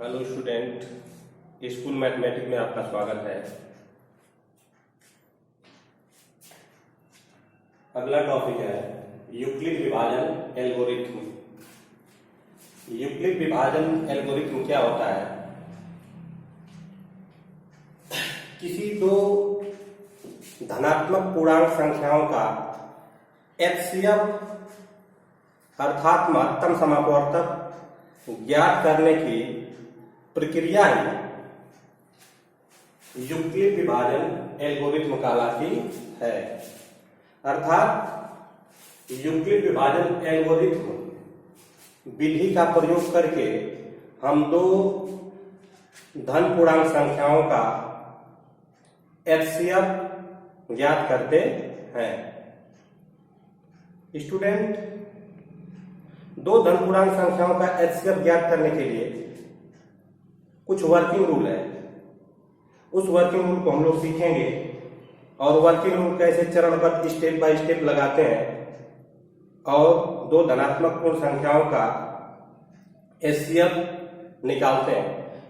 Hello student, school mathematics में आपका स्वागत है। अगला टॉपिक है यूक्लिड विभाजन एल्गोरिथ्म। यूक्लिड विभाजन एल्गोरिथ्म क्या होता है? किसी दो धनात्मक पूर्णांक संख्याओं का एचसीएफ अर्थात महत्तम समापवर्तक ज्ञात करने की प्रक्रिया ही यूक्लिड विभाजन एल्गोरिथ्म कहलाती है। अर्थात यूक्लिड विभाजन एल्गोरिथ्म विधि का प्रयोग करके हम दो धन पूर्णांक संख्याओं का एचसीएफ ज्ञात करते हैं। स्टूडेंट, दो धन पूर्णांक संख्याओं का एचसीएफ ज्ञात करने के लिए कुछ वर्किंग रूल है। उस वर्किंग रूल को हम लोग सीखेंगे और वर्किंग रूल कैसे चरणबद्ध स्टेप बाय स्टेप लगाते हैं और दो धनात्मक पूर्ण संख्याओं का एचसीएफ निकालते हैं।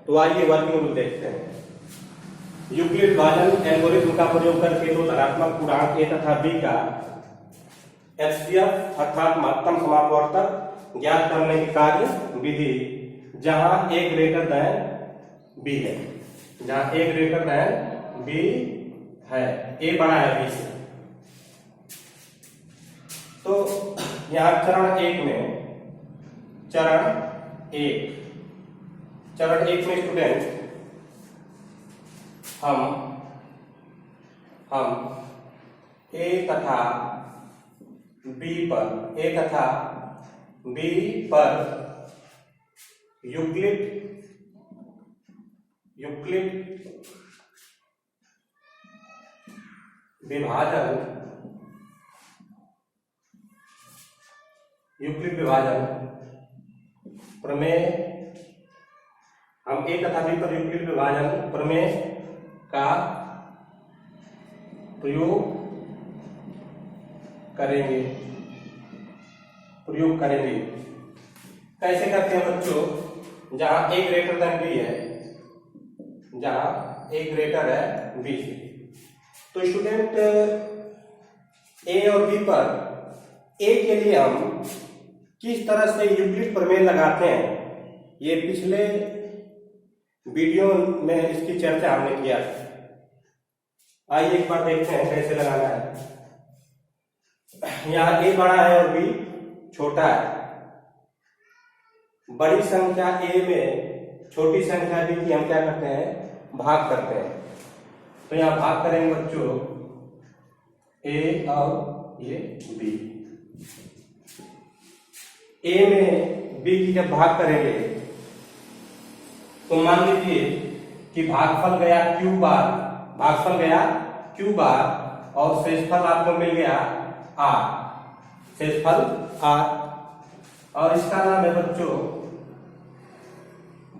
तो आइए वर्किंग रूल देखते हैं। यूक्लिड विभाजन एल्गोरिथ्म का प्रयोग करके दो धनात्मक पूर्णांक ए तथा बी का एचसीएफ अर्थात महत्तम समापवर्तक ज्ञात करने की कार्य विधि, जहां ए ग्रेटर देन बी है, जहां ए ग्रेटर देन बी है, ए बड़ा है बी से। तो यहां चरण एक में स्टूडेंट हम ए तथा बी पर यूक्लिड विभाजन प्रमेय, हम ए तथा बी पर यूक्लिड विभाजन प्रमेय का प्रयोग करेंगे। कैसे करते हैं बच्चों? जहां ए ग्रेटर देन बी है, जहां ए ग्रेटर है बी से। तो स्टूडेंट, ए और बी पर ए के लिए हम किस तरह से यूक्लिड प्रमेय लगाते हैं, ये पिछले वीडियो में इसकी चर्चा हमने किया था। आइए एक बार देखते हैं कैसे लगाना है। यहाँ ए बड़ा है और बी छोटा है। बड़ी संख्या ए में छोटी संख्या बी की हम क्या करते हैं? भाग करते हैं। तो यहाँ भाग करेंगे बच्चों ए और ये बी। ए में बी की जब भाग करेंगे तो मान लीजिए कि भागफल गया क्यू बार और शेषफल आपको मिल गया आर, और इसका नाम है बच्चों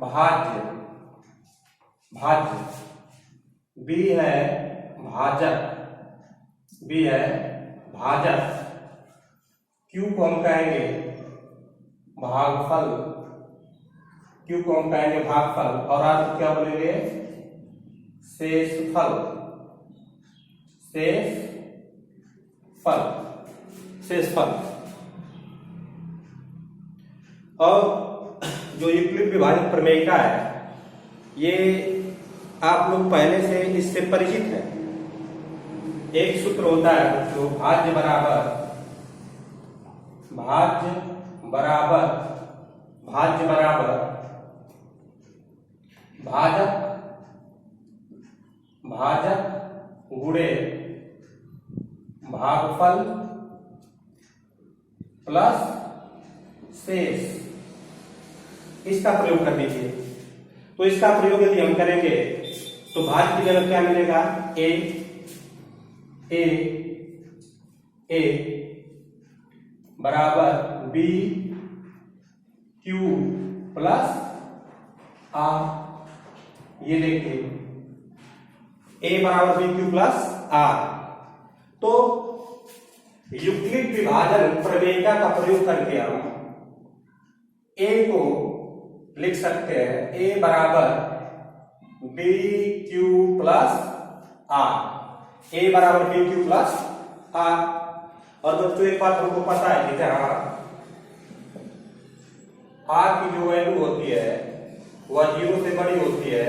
भाज्य। बी है भाजक, क्यू को हम कहेंगे भागफल, और आर को क्या बोलेंगे? शेषफल। और जो यूक्लिड विभाजन प्रमेयिका है, ये आप लोग पहले से इससे परिचित हैं। एक सूत्र होता है बच्चों, भाज्य बराबर भाजक गुणे भागफल प्लस शेष। इसका प्रयोग कर दीजिए। तो इसका प्रयोग यदि हम करेंगे तो भाज्य की जगह क्या मिलेगा? ए बराबर बी क्यू प्लस आर। ये देखिए ए बराबर बी क्यू प्लस आर। तो यूक्लिड विभाजन प्रमेयिका का प्रयोग करके हम ए को लिख सकते हैं ए बराबर बी क्यू प्लस आर, ए बराबर बी क्यू प्लस आर। और बच्चों एक बात हमको पता है कि जहां आर की जो वैल्यू होती है वह 0 से बड़ी होती है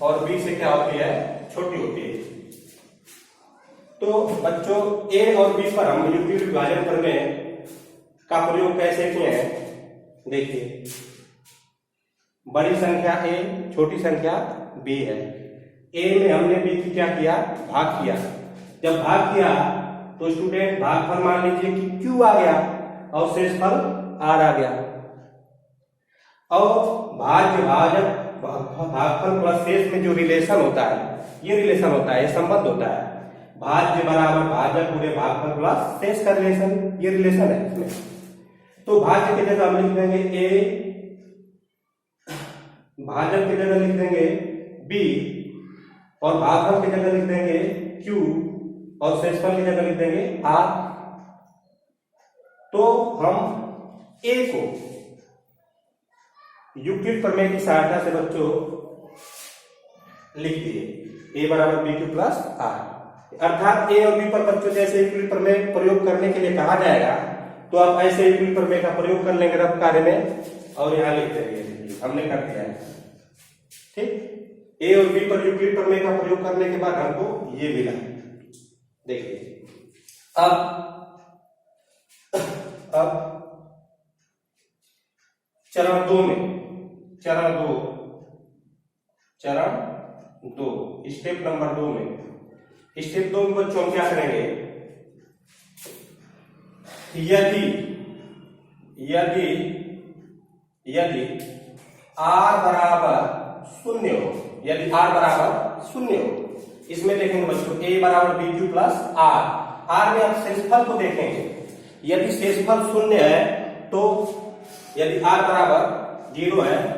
और बी से क्या होती है, छोटी होती है। तो बच्चों ए और बी पर हम यूक्लिड विभाजन प्रमेय का प्रयोग कैसे किए हैं, देखिए बड़ी संख्या ए छोटी संख्या बी है। ए में हमने बी की क्या किया, भाग किया। जब भाग किया तो स्टूडेंट भागफल मान लीजिए कि क्यू आ गया और शेषफल आर आ गया। और भाज्य भाजक भागफल प्लस शेष में जो रिलेशन होता है, ये रिलेशन होता है, ये संबंध होता है, भाज्य बराबर भाजक पूरे भागफल प्लस शेष का रिलेशन, ये रिलेशन है इसमें। तो भाज्य की जगह हम लिख देंगे ए, भाजक की जगह लिख देंगे बी, और भागफल की जगह लिख देंगे क्यू, और शेषफल की जगह लिख देंगे आर। तो हम ए को यूक्लिड प्रमेय की सहायता से बच्चों लिख दिए, ए बराबर बी क्यू प्लस आर। अर्थात ए और बी पर बच्चों जैसे यूक्लिड प्रमेय प्रयोग करने के लिए कहा जाएगा तो आप ऐसे यूक्लिड प्रमेय का प्रयोग कर लेंगे रफ कार्य में और यहां लिख देंगे, हमने कर दिया है। ठीक, ए और बी पर यूक्लिड प्रमेय का प्रयोग करने के बाद हमको ये मिला। देखिए अब चरण दो में, चरण दो स्टेप नंबर 2 में, स्टेप 2 में बच्चों हम क्या करेंगे, यदि आर बराबर 0 हो, यदि आर बराबर 0 हो, इसमें देखेंगे बच्चों ए बराबर B Q plus R. R में आप शेषफल को देखेंगे, यदि शेषफल 0 है तो यदि आर बराबर 0 है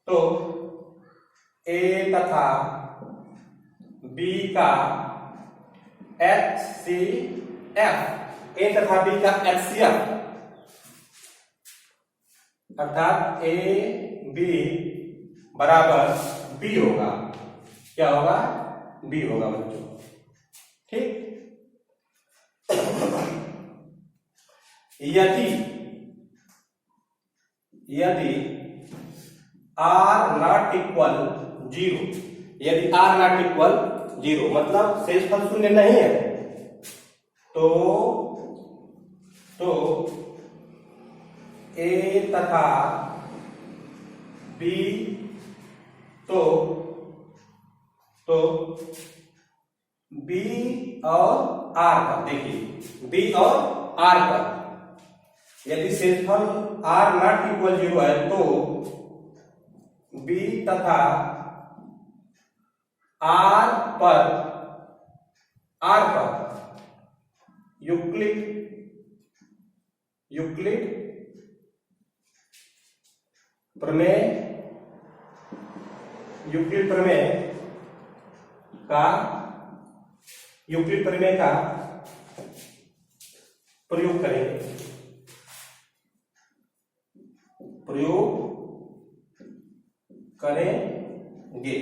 तो ए तथा बी का HCF, ए तथा बी का HCF, अर्थात ए बी बराबर बी होगा। क्या होगा, बी होगा बच्चों। ठीक, यदि आर नॉट इक्वल 0, यदि आर नॉट इक्वल 0 मतलब शेषफल 0 नहीं है तो ए तथा बी तो बी और आर पर, देखिए बी और आर पर यदि शेषफल आर नॉट इक्वल 0 है तो बी तथा आर पर यूक्लिड प्रमेय का प्रयोग करेंगे।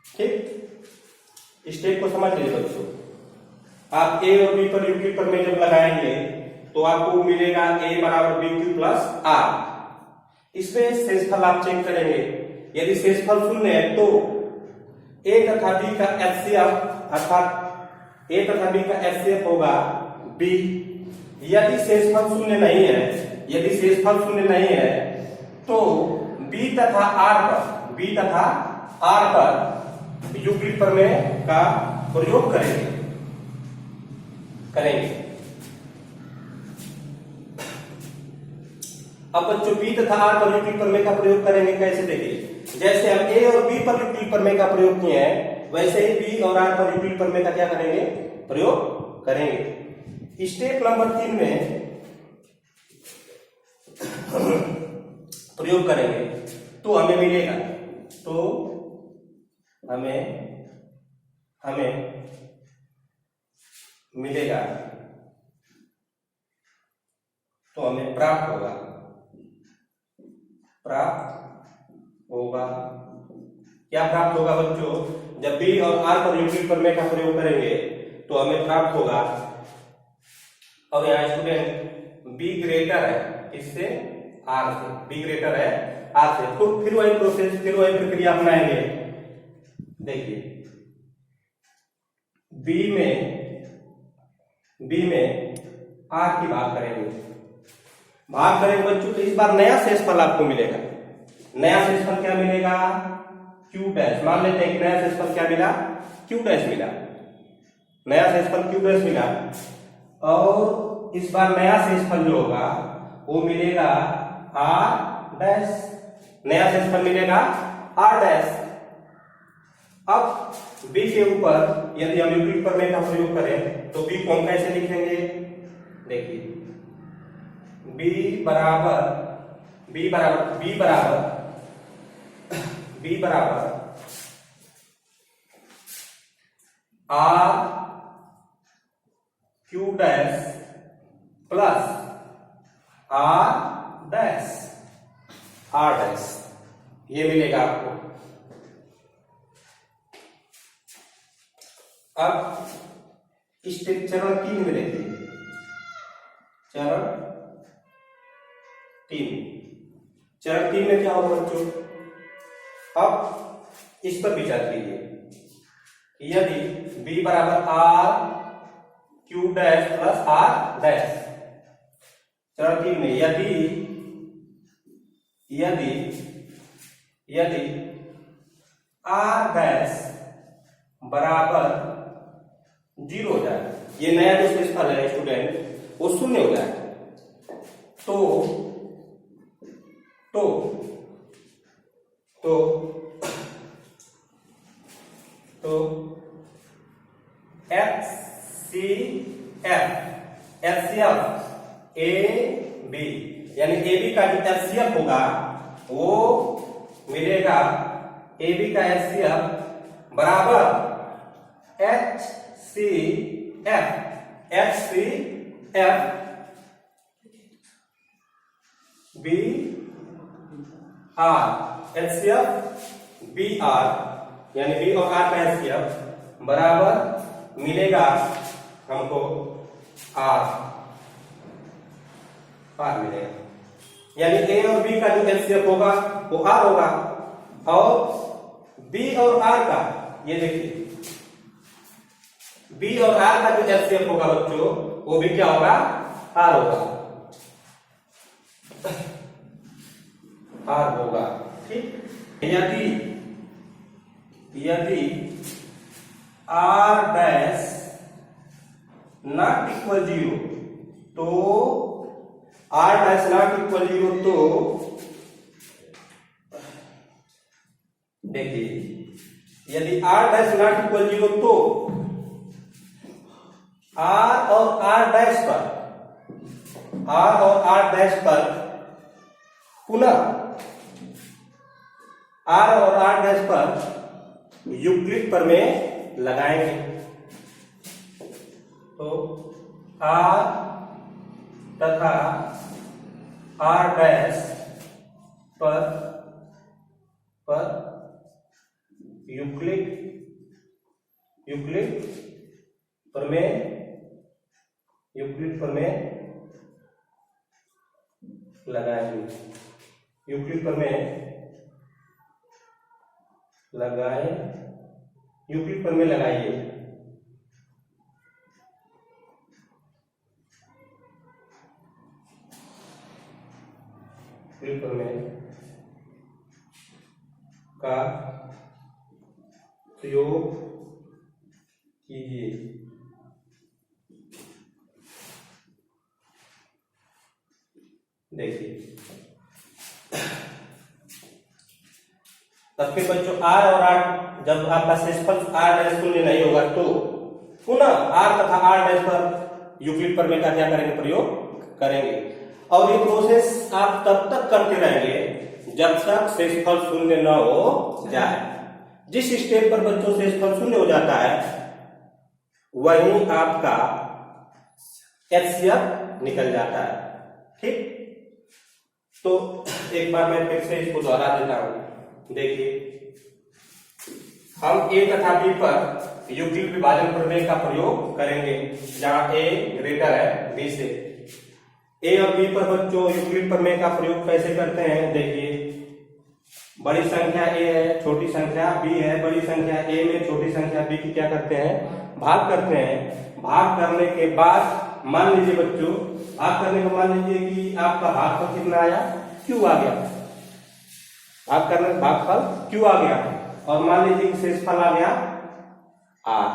ठीक, स्टेप को समझ लीजिए बच्चों। आप ए और बी पर यूक्लिड प्रमेय जब लगाएंगे तो आपको मिलेगा ए बराबर बी क्यू प्लस आर। इसमें शेषफल आप चेक करेंगे, यदि शेषफल 0 है तो ए तथा बी का HCF, अर्थात ए तथा बी का HCF होगा बी। यदि शेषफल 0 नहीं है तो बी तथा आर पर यूक्लिड प्रमेय का प्रयोग करेंगे। अब बच्चों बी तथा आर पर यूक्लिड प्रमेय का प्रयोग करेंगे कैसे, देखिए जैसे हम ए और बी पर यूक्लिड प्रमेय का प्रयोग किए हैं वैसे ही बी और आर पर यूक्लिड प्रमेय का क्या करेंगे, प्रयोग करेंगे। स्टेप नंबर 3 में प्रयोग करेंगे तो हमें मिलेगा, हमें मिलेगा तो हमें प्राप्त होगा क्या प्राप्त होगा बच्चों? जब बी और आर पर यूक्लिड प्रमेय का प्रयोग करेंगे तो हमें प्राप्त होगा, और यहाँ स्टूडेंट बी ग्रेटर है इससे आर से, बी ग्रेटर है आर से, तो फिर वही प्रोसेस, फिर वही प्रक्रिया अपनाएंगे। देखिए बी में आर की भाग करेंगे बच्चों, तो इस बार नया शेषफल आपको मिलेगा। नया शेषफल क्या मिलेगा? Q dash. मान लेते हैं कि नया शेषफल क्या मिला? क्यू डैश मिला। नया शेषफल क्यू डैश मिला, और इस बार नया शेषफल जो होगा वो मिलेगा आर डैश। नया शेषफल मिलेगा आर डैश। अब बी के ऊपर यदि हम यूक्लिड प्रमेय का प्रयोग करें तो बी को हम कैसे लिखेंगे? देखिए बी बराबर R Q dash plus R dash, ये मिलेगा आपको। अब चरण 3 में देखिए, चरण 3 में क्या होगा बच्चों? अब इस पर विचार कीजिए, यदि बी बराबर R Q dash plus R dash, चरण 3 में यदि आर डैश बराबर 0 हो जाए, ये नया जो शेषफल है स्टूडेंट वो शून्य हो जाए, तो एचसीएफ ए बी, यानी ए बी का जो एचसीएफ होगा वो मिलेगा, ए बी का एचसीएफ बराबर HCF B R, HCF B R, यानी बी और आर का एचसीएफ बराबर मिलेगा हमको आर मिलेगा, यानी ए और बी का जो एचसीएफ होगा वो आर होगा, और बी और आर का, ये देखिए बी और आर का जो एचसीएफ होगा बच्चों वो भी क्या होगा? आर होगा। ठीक, यदि आर डैश नॉट इक्वल 0, तो आर डैश नॉट इक्वल 0, तो देखिए यदि आर डैश नॉट इक्वल 0 तो आर और आर डैश पर पुनः आर और आर डैश पर यूक्लिड प्रमेय लगाएंगे, तो आर तथा आर डैश पर यूक्लिड प्रमेय लगाएंगे, यूक्लिड प्रमेय लगाइए। यूक्लिड प्रमेय का प्रयोग कीजिए। देखिए तब फिर बच्चों आर और आर, जब आपका शेषफल आर डैश शून्य नहीं होगा तो पुनः आर तथा आर डैश पर यूक्लिड प्रमेय का क्या करेंगे? प्रयोग करेंगे, और ये प्रोसेस आप तब तक करते रहेंगे जब तक शेषफल शून्य न हो जाए। जिस स्टेप पर बच्चों शेषफल शून्य हो जाता है वहीं आपका एचसीएफ निकल जाता है। ठीक। तो एक बार मैं फिर से इसको दोहरा देता हूं। देखिए, हम ए तथा बी पर यूक्लिड विभाजन प्रमेय का प्रयोग करेंगे, जहां ए ग्रेटर है बी से। ए और बी पर बच्चों यूक्लिड प्रमेय का प्रयोग कैसे करते हैं? देखिए, बड़ी संख्या ए है, छोटी संख्या बी है, बड़ी संख्या ए में छोटी संख्या बी की क्या करते हैं? भाग करते हैं। भाग करने के बाद मान लीजिए बच्चों, भाग करने को मान लीजिए कि आपका भागफल कितना आया? क्यू आ गया। भाग करने का भागफल क्यू आ गया, और मान लीजिए कि शेषफल आ गया आर।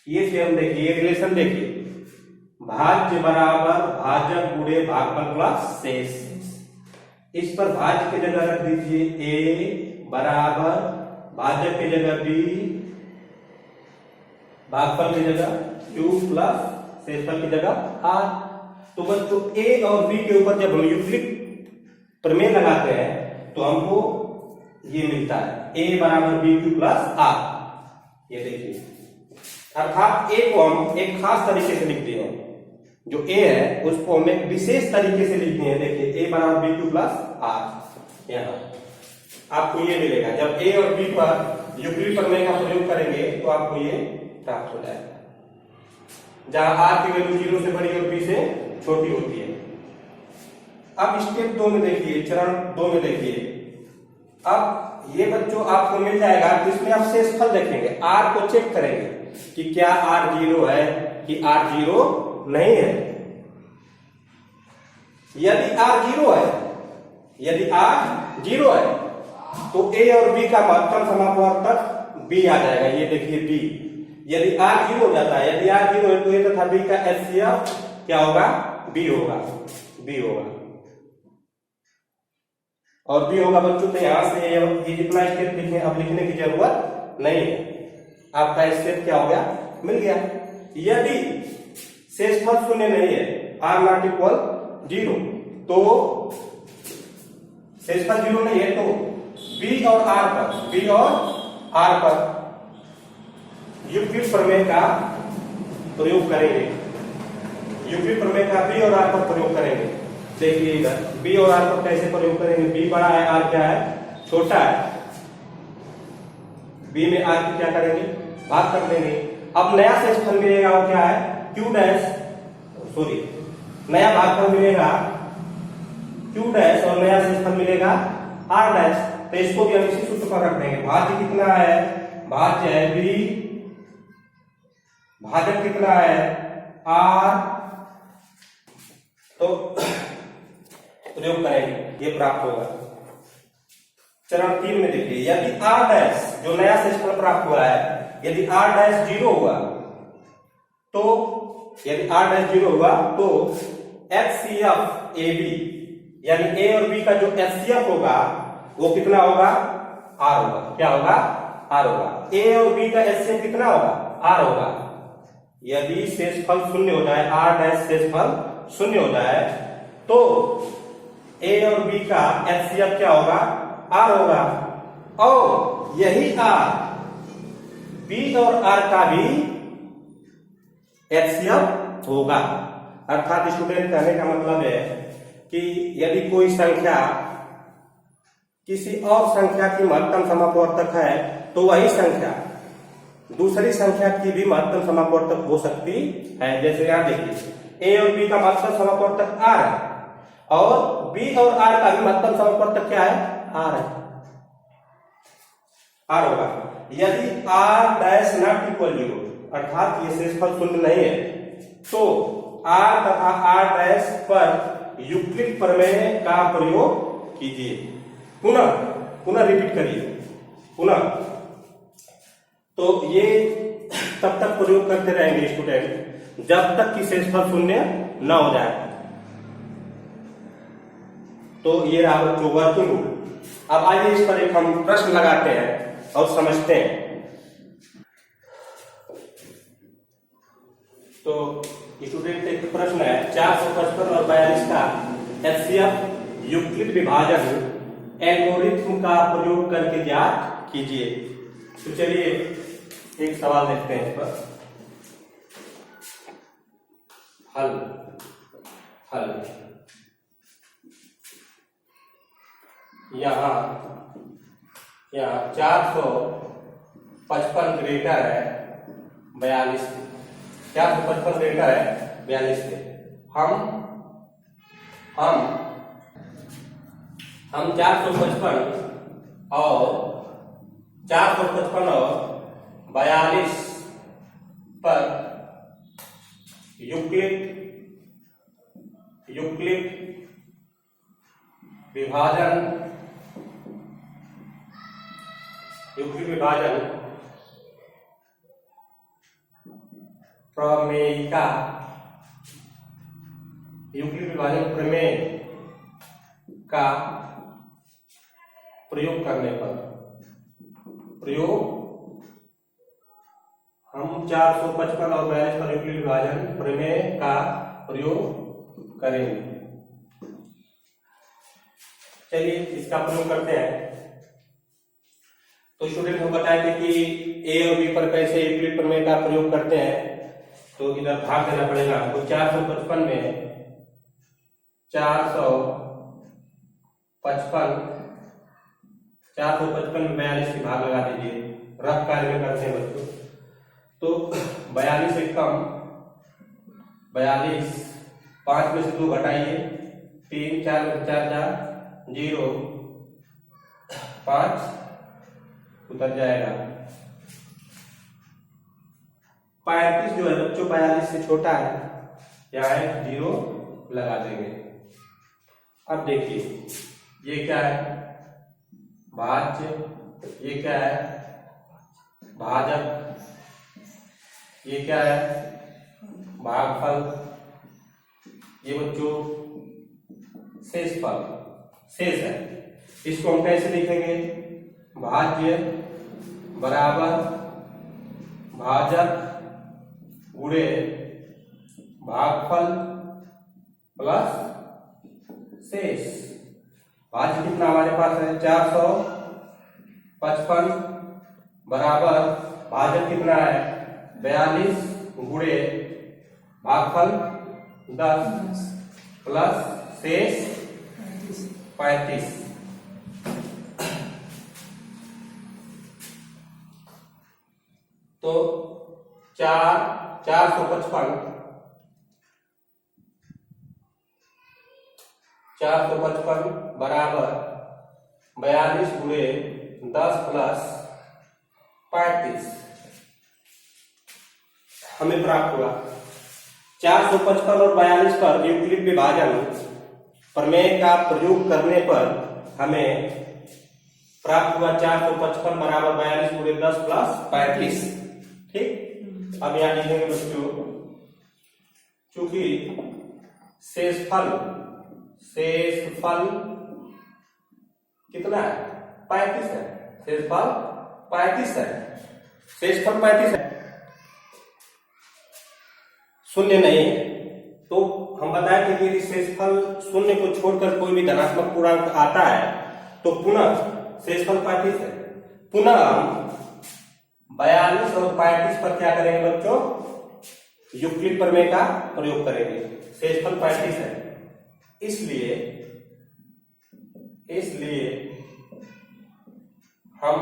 ये से हम देखिए, ये रिलेशन देखिए, भाज्य बराबर भाजक गुणे भागफल प्लस शेष। इस पर भाज्य की जगह रख दीजिए ए बराबर भाजक की जगह बी, भागफल की जगह क्यू प्लस शेषफल की जगह आर। तो बच्चों ए और बी के ऊपर जब हम यूक्लिड प्रमेय लगाते हैं तो हमको ये मिलता है ए बराबर बी क्यू प्लस आर। ये देखिए, अर्थात ए को हम एक खास तरीके से लिखते हैं, जो ए है उसको हम एक विशेष तरीके से लिखते हैं। देखिए, ए बराबर बी क्यू प्लस आर। यहाँ आपको ये मिलेगा। जब ए और बी पर यूक्लिड प्रमेय का प्रयोग करेंगे तो आपको ये प्राप्त हो जाएगा, जहां आर की वैल्यू 0 से बड़ी और बी से छोटी होती है। अब स्टेप 2 में देखिए, चरण 2 में देखिए, अब ये बच्चों आपको मिल जाएगा, जिसमें आप शेषफल देखेंगे, आर को चेक करेंगे कि क्या आर 0 है कि आर 0 नहीं है। यदि आर 0 है, यदि आर 0 है तो ए और बी का महत्तम समापवर्तक बी आ जाएगा। ये देखिए बी। यदि आर 0 हो जाता है, यदि आर 0 है तो ए तथा बी का एचसीएफ क्या होगा? बी होगा, बी होगा। और बी होगा बच्चों, तो यहां से ये जितना स्टेप लिखे अब लिखने की जरूरत नहीं है, आपका स्टेप क्या हो गया? मिल गया। यदि शेषफल शून्य नहीं है, आर नॉट इक्वल 0, तो शेषफल 0 नहीं है तो बी और आर पर यूक्लिड प्रमेय का प्रयोग करेंगे। यूक्लिड प्रमेय का बी और आर पर प्रयोग करेंगे। देखिए इधर बी और आर पर कैसे प्रयोग करेंगे? बी बड़ा है, आर क्या है? छोटा है। बी में आर की क्या करेंगे? भाग कर देंगे। अब नया शेषफल मिलेगा, वो क्या है? क्यू डैश, सॉरी, नया भागफल मिलेगा क्यू डैश और नया शेषफल मिलेगा आर डैश। तो इसको भी हम इसी सूत्र पर रख देंगे। भाज्य कितना है? भाज्य है बी, भाजक कितना है? आर। तो प्रयोग करेंगे, ये प्राप्त होगा। चरण 3 में देखिए, यदि आर डैश, जो नया शेषफल प्राप्त हुआ है, यदि आर डैश 0 हुआ तो, यदि आर डैश 0 हुआ तो एचसीएफ ए बी, यानी ए और बी का जो एचसीएफ होगा वो कितना होगा? आर होगा। क्या होगा? आर होगा। ए और बी का एचसीएफ कितना होगा? आर होगा। यदि शेषफल शून्य हो जाए, आर डैश शेषफल शून्य हो जाए, तो ए और बी का एचसीएफ क्या होगा? आर होगा। और यही आर बी और आर का भी एचसीएफ होगा। अर्थात स्टूडेंट कहने का मतलब है कि यदि कोई संख्या किसी और संख्या की महत्तम समापवर्तक है तो वही संख्या दूसरी संख्या की भी महत्तम समापवर्तक हो सकती है। जैसे यहां देखिए, ए और बी का महत्तम समापवर्तक आर है और बी और आर का भी महत्तम समापवर्तक क्या है? आर है, आर होगा। यदि आर डैश नॉट इक्वल 0, अर्थात ये शेषफल शून्य नहीं है, तो आर तथा आर डैश पर यूक्लिड प्रमेय का प्रयोग कीजिए। पुनः रिपीट करिए, पुनः। तो ये तब तक प्रयोग करते रहेंगे स्टूडेंट जब तक कि शेषफल शून्य न हो जाए। तो ये रहा बच्चों वर्किंग रूल। अब आइए इस पर एक हम प्रश्न लगाते हैं और समझते हैं। तो स्टूडेंट एक प्रश्न है, 455 और 42 का एचसीएफ यूक्लिड विभाजन एल्गोरिथ्म का प्रयोग करके ज्ञात कीजिए। तो चलिए एक सवाल देखते हैं इस पर। हल यहाँ 455 ग्रेटर है 42 से, 455 ग्रेटर है 42 से। हम 455 और 42 पर यूक्लिड विभाजन प्रमेयिका यूक्लिड विभाजन प्रमेय का प्रयोग करने पर हम 455 और 42 पर यूक्लिड विभाजन प्रमेय का प्रयोग करेंगे। चलिए इसका प्रयोग करते हैं। तो स्टूडेंट हम बताएंगे कि ए और बी पर कैसे यूक्लिड प्रमेय का प्रयोग करते हैं। तो इधर भाग देना पड़ेगा हमको। 455 में 455 में 42 की भाग लगा दीजिए। रफ कार्य में करते हैं बच्चों। तो 42 से कम 42, 5 में से 2 घटाइए, 3, 4 में 4 0, 5 उतर जाएगा। 35 जो है बच्चों 42 से छोटा है, यहाँ 0 लगा देंगे। अब देखिए ये क्या है, भाज्य, ये क्या है भाजक, ये क्या है भागफल, ये बच्चों शेषफल, शेष है। इसको हम कैसे लिखेंगे, भाज्य बराबर भाजक गुणे भागफल प्लस शेष। भाज्य कितना हमारे पास है 455 बराबर भाजक कितना है 42 गुणे भागफल 10 प्लस शेष 35। तो 455 बराबर 42 गुणे 10 प्लस 35 हमें प्राप्त हुआ। 455 और 42 पर यूक्लिड विभाजन प्रमेय का प्रयोग करने पर हमें प्राप्त हुआ 455 बराबर 42 गुणे 10 प्लस 35। ठीक, अब यहां लिखेंगे बच्चों, चूंकि शेषफल कितना है 35 है, शेषफल 35 है, शेषफल 35 है, शून्य नहीं है। तो हम बताए थे कि यदि शेषफल शून्य को छोड़कर कोई भी धनात्मक पूर्णांक आता है तो पुनः शेषफल 35 है। पुनः हम 42 और 35 पर क्या करेंगे बच्चों, यूक्लिड प्रमेय का प्रयोग करेंगे। शेषफल 35 है, इसलिए हम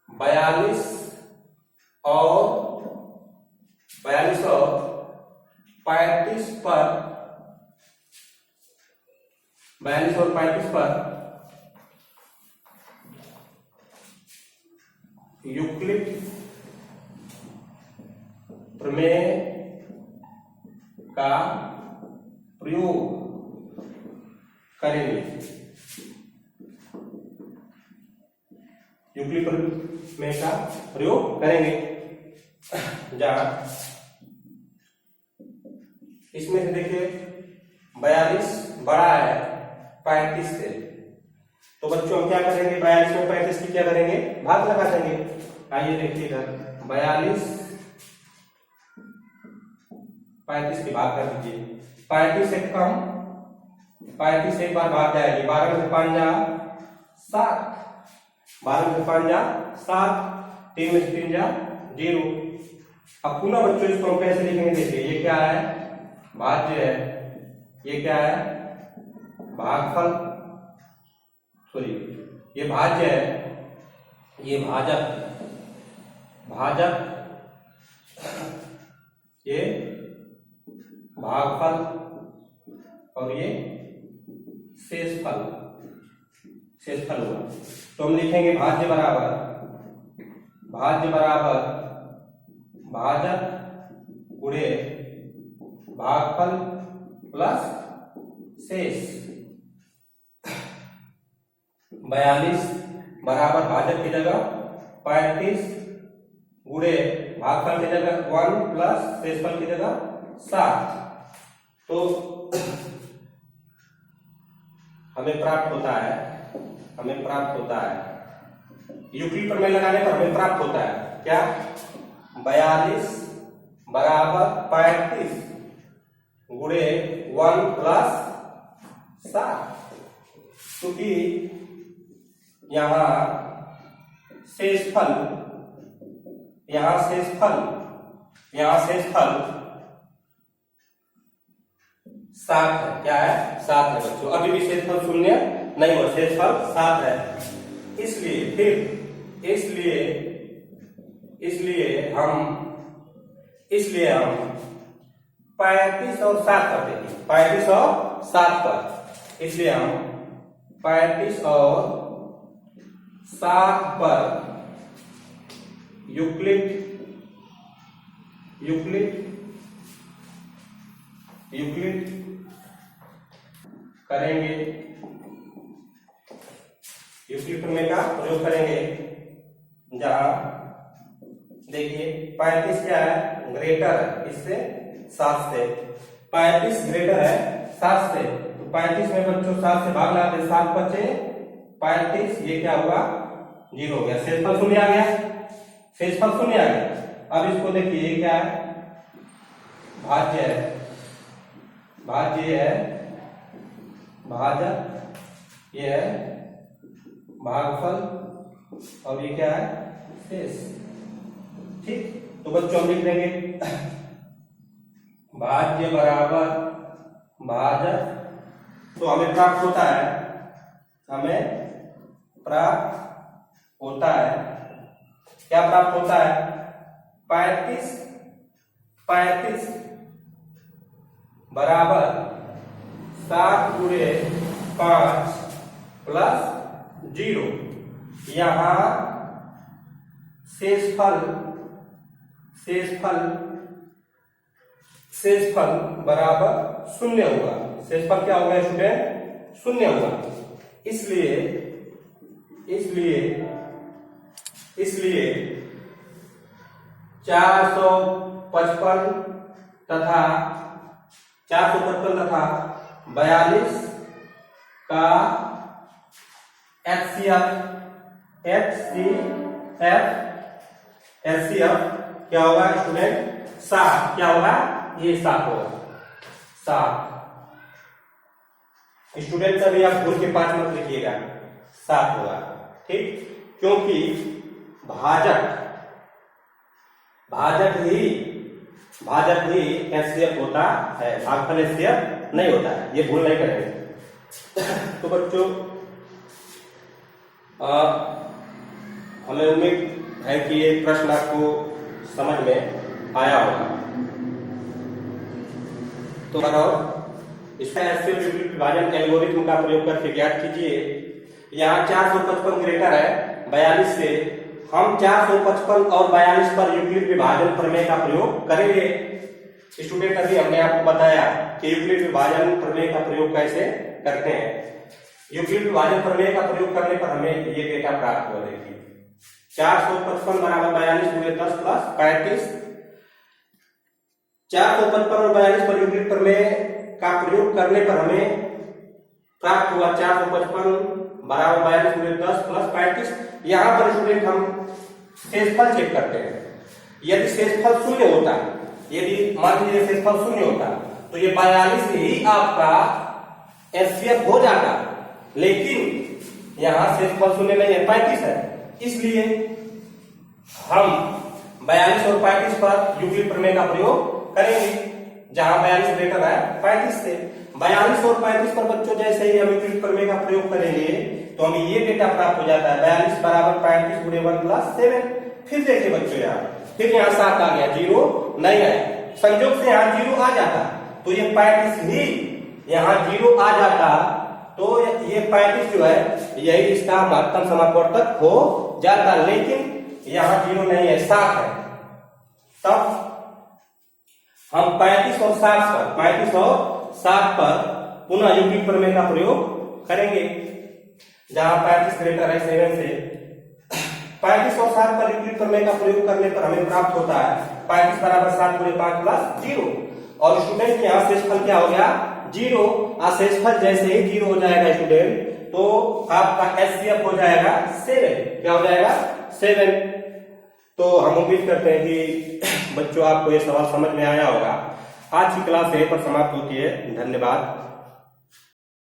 42 और 35 पर यूक्लिड प्रमेय का प्रयोग करेंगे। यूक्लिड प्रमेय का प्रयोग करेंगे जहां इसमें से देखिए 42 बड़ा है 35 से, तो बच्चों हम क्या करेंगे, 42 में 35 की क्या करेंगे, भाग लगा देंगे। आइए देखिए इधर 42 35 की भाग कर दीजिए। 35 से कम 35 एक बार भाग जाएगी, 12 में से 5 जा 7, 12 में से 5 जा 7, 3 में से 3 जा 0। अब पुनः बच्चों इसको हम कैसे लिखेंगे, देखिए ये क्या है भाज्य है, ये क्या है भागफल, सॉरी ये भाज्य है, ये भाजक, ये भागफल और ये शेषफल हुआ। तो हम लिखेंगे भाज्य बराबर भाजक गुणे भागफल प्लस शेष। 42 बराबर भाजक की जगह 35 गुणे भागफल की जगह 1 प्लस शेषफल की जगह 7। तो हमें प्राप्त होता है यूक्लिड प्रमेय लगाने पर हमें प्राप्त होता है क्या? 42 बराबर 35 गुणे 1 प्लस 7, क्योंकि यहाँ शेषफल 7 है। क्या है? 7 है बच्चों। अभी भी शेषफल शून्य नहीं हुआ, शेषफल 7 है। इसलिए हम 35 और 7 पर देखें, 35 और 7 पर। इसलिए हम 35 और 7 पर यूक्लिड करेंगे, यूक्लिड प्रमेय का प्रयोग करेंगे। जहां देखिए 35 क्या है? ग्रेटर है इससे, 7 से। 35 ग्रेटर है 7 से, तो 35 में बच्चों 7 से भाग लगाते, 7 बचे 35, ये क्या हुआ? 0 हो गया। शेषफल शून्य आ गया, अब इसको देखिए ये क्या है? भाज्य है, भाजक, ये है भागफल और ये क्या है? शेष। ठीक, तो बच्चों हम लिख देंगे भाज्य बराबर भाजक। तो हमें प्राप्त होता है क्या प्राप्त होता है? 35 बराबर 7 गुणे 5 प्लस 0। यहाँ शेषफल बराबर 0 हुआ। शेषफल क्या होगा स्टूडेंट? 0 हुआ। इसलिए 455 तथा 42 का एचसीएफ क्या होगा स्टूडेंट? 7। क्या होगा? ये 7 होगा, 7। स्टूडेंट सभी आप भूल के 5 मत लिखिएगा, 7 होगा। ठीक, क्योंकि भाजक ही एचसीएफ होता है, भागफल एचसीएफ नहीं होता है, ये भूल नहीं करेंगे। तो बच्चों हमें उम्मीद है कि ये प्रश्न आपको समझ में आया होगा। तो इसका एचसीएफ विभाजन एल्गोरिथम का प्रयोग करके ज्ञात कीजिए। यहाँ 455 ग्रेटर है 42 से, हम 455 और 42 पर यूक्लिड विभाजन प्रमेय का प्रयोग करेंगे। स्टूडेंट अभी हमने आपको बताया कि यूक्लिड विभाजन प्रमेय का प्रयोग कैसे करते हैं। यूक्लिड विभाजन प्रमेय का प्रयोग करने पर हमें ये डेटा प्राप्त हो रही है। 455 बराबर 42 गुणे 10 प्लस 35। 455 और 42 पर यूक्लिड प्रमेय का प्रयोग करने पर हमें प्राप्त हुआ 455 बराबर 42 गुणे 10 प्लस 35। यहाँ पर स्टूडेंट हम शेषफल चेक करते हैं। यदि शेषफल 0 होता, यदि मान लीजिए शेषफल 0 होता, तो ये 42 ही आपका एचसीएफ हो जाता, लेकिन यहाँ शेषफल 0 नहीं है, 35 है। इसलिए हम 42 और 35 पर यूक्लिड प्रमेय का प्रयोग करेंगे। जहां 42 ग्रेटर है 35 से। 42 और 35 पर बच्चों जैसे ही हम यूक्लिड प्रमेय का प्रयोग करेंगे तो हमें ये डेटा प्राप्त हो जाता है 42 बराबर 35 गुणे 1 प्लस 7। फिर देखिए बच्चों फिर यहाँ 7 आ गया, 0 नहीं आया, संयोग से यहाँ 0 आ जाता तो ये 35 ही यहाँ 0 आ जाता तो ये 35 जो है यही इसका महत्तम समापवर्तक हो जाता, लेकिन यहाँ 0 नहीं है, 7 है। तब हम 35 और 60 पर पुनः यूक्लिड प्रमेय का प्रयोग करेंगे, जहां 35 ग्रेटर है 7 से। 35 और 60 पर यूक्लिड प्रमेय का प्रयोग करने पर हमें प्राप्त होता है 35 बराबर 7 गुणे 5 प्लस 0। और स्टूडेंट यहाँ शेषफल क्या हो गया 0। शेषफल जैसे ही 0 हो जाएगा स्टूडेंट तो आपका एचसीएफ हो जाएगा 7। क्या हो जाएगा 7। तो हम उम्मीद करते हैं कि बच्चों आपको ये सवाल समझ में आया होगा। आज की क्लास यहीं पर समाप्त होती है। धन्यवाद।